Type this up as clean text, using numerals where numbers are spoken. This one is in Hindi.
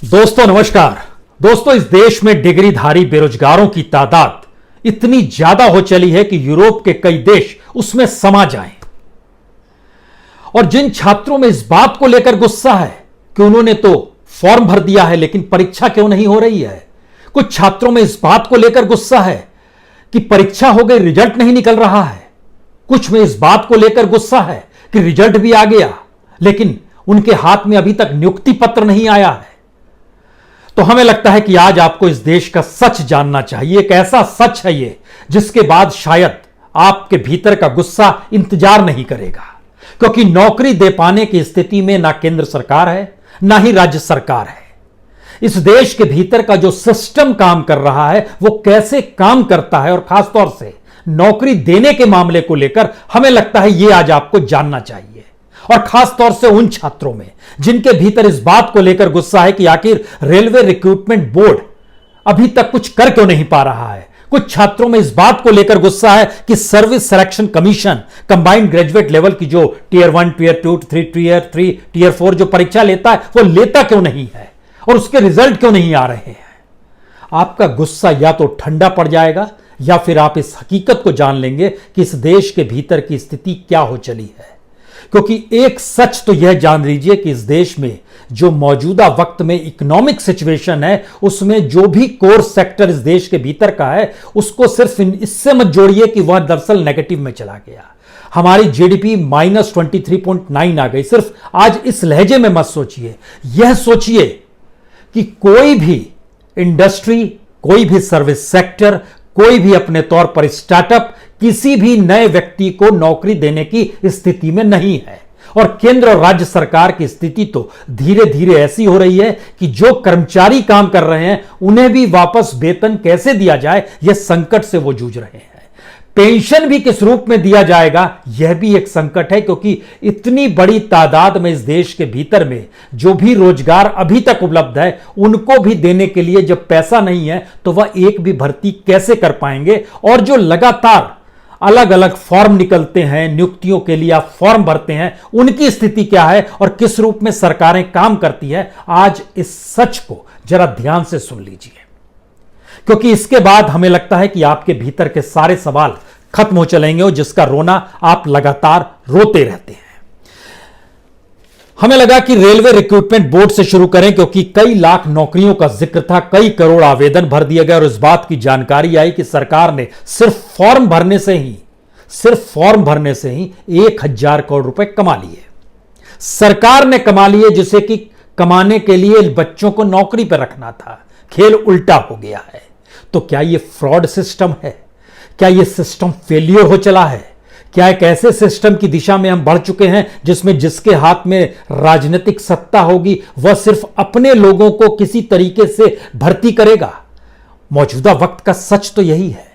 दोस्तों नमस्कार। दोस्तों, इस देश में डिग्रीधारी बेरोजगारों की तादाद इतनी ज्यादा हो चली है कि यूरोप के कई देश उसमें समा जाएं। और जिन छात्रों में इस बात को लेकर गुस्सा है कि उन्होंने तो फॉर्म भर दिया है लेकिन परीक्षा क्यों नहीं हो रही है, कुछ छात्रों में इस बात को लेकर गुस्सा है कि परीक्षा हो गई, रिजल्ट नहीं निकल रहा है, कुछ में इस बात को लेकर गुस्सा है कि रिजल्ट भी आ गया लेकिन उनके हाथ में अभी तक नियुक्ति पत्र नहीं आया है। तो हमें लगता है कि आज आपको इस देश का सच जानना चाहिए। एक ऐसा सच है ये जिसके बाद शायद आपके भीतर का गुस्सा इंतजार नहीं करेगा, क्योंकि नौकरी दे पाने की स्थिति में ना केंद्र सरकार है ना ही राज्य सरकार है। इस देश के भीतर का जो सिस्टम काम कर रहा है वो कैसे काम करता है और खासतौर से नौकरी देने के मामले को लेकर हमें लगता है ये आज आपको जानना चाहिए। और खास तौर से उन छात्रों में जिनके भीतर इस बात को लेकर गुस्सा है कि आखिर रेलवे रिक्रूटमेंट बोर्ड अभी तक कुछ कर क्यों नहीं पा रहा है। कुछ छात्रों में इस बात को लेकर गुस्सा है कि service selection commission combined graduate level की जो टियर 1, टियर 2, टियर 3, टियर 4 जो परीक्षा लेता है वो लेता क्यों नहीं है और उसके रिजल्ट क्यों नहीं आ रहे हैं। आपका गुस्सा या तो ठंडा पड़ जाएगा या फिर आप इस हकीकत को जान लेंगे कि इस देश के भीतर की स्थिति क्या हो चली है। क्योंकि एक सच तो यह जान लीजिए कि इस देश में जो मौजूदा वक्त में इकोनॉमिक सिचुएशन है उसमें जो भी कोर सेक्टर इस देश के भीतर का है उसको सिर्फ इससे मत जोड़िए कि वह दरअसल नेगेटिव में चला गया। हमारी जीडीपी -23.9 आ गई। सिर्फ आज इस लहजे में मत सोचिए, यह सोचिए कि कोई भी इंडस्ट्री, कोई भी सर्विस सेक्टर, कोई भी अपने तौर पर स्टार्टअप किसी भी नए व्यक्ति को नौकरी देने की स्थिति में नहीं है। और केंद्र और राज्य सरकार की स्थिति तो धीरे धीरे ऐसी हो रही है कि जो कर्मचारी काम कर रहे हैं उन्हें भी वापस वेतन कैसे दिया जाए यह संकट से वो जूझ रहे हैं। पेंशन भी किस रूप में दिया जाएगा यह भी एक संकट है, क्योंकि इतनी बड़ी तादाद में इस देश के भीतर में जो भी रोजगार अभी तक उपलब्ध है उनको भी देने के लिए जब पैसा नहीं है तो वह एक भी भर्ती कैसे कर पाएंगे। और जो लगातार अलग अलग फॉर्म निकलते हैं, नियुक्तियों के लिए आप फॉर्म भरते हैं, उनकी स्थिति क्या है और किस रूप में सरकारें काम करती है। आज इस सच को जरा ध्यान से सुन लीजिए, क्योंकि इसके बाद हमें लगता है कि आपके भीतर के सारे सवाल खत्म हो चलेंगे और जिसका रोना आप लगातार रोते रहते हैं। हमें लगा कि रेलवे रिक्रूटमेंट बोर्ड से शुरू करें, क्योंकि कई लाख नौकरियों का जिक्र था, कई करोड़ आवेदन भर दिए गए और इस बात की जानकारी आई कि सरकार ने सिर्फ फॉर्म भरने से ही 1000 करोड़ रुपए कमा लिए। सरकार ने कमा लिए, जिसे कि कमाने के लिए बच्चों को नौकरी पर रखना था। खेल उल्टा हो गया है। तो क्या यह फ्रॉड सिस्टम है? क्या यह सिस्टम फेलियर हो चला है? क्या एक ऐसे सिस्टम की दिशा में हम बढ़ चुके हैं जिसमें जिसके हाथ में राजनीतिक सत्ता होगी वह सिर्फ अपने लोगों को किसी तरीके से भर्ती करेगा? मौजूदा वक्त का सच तो यही है।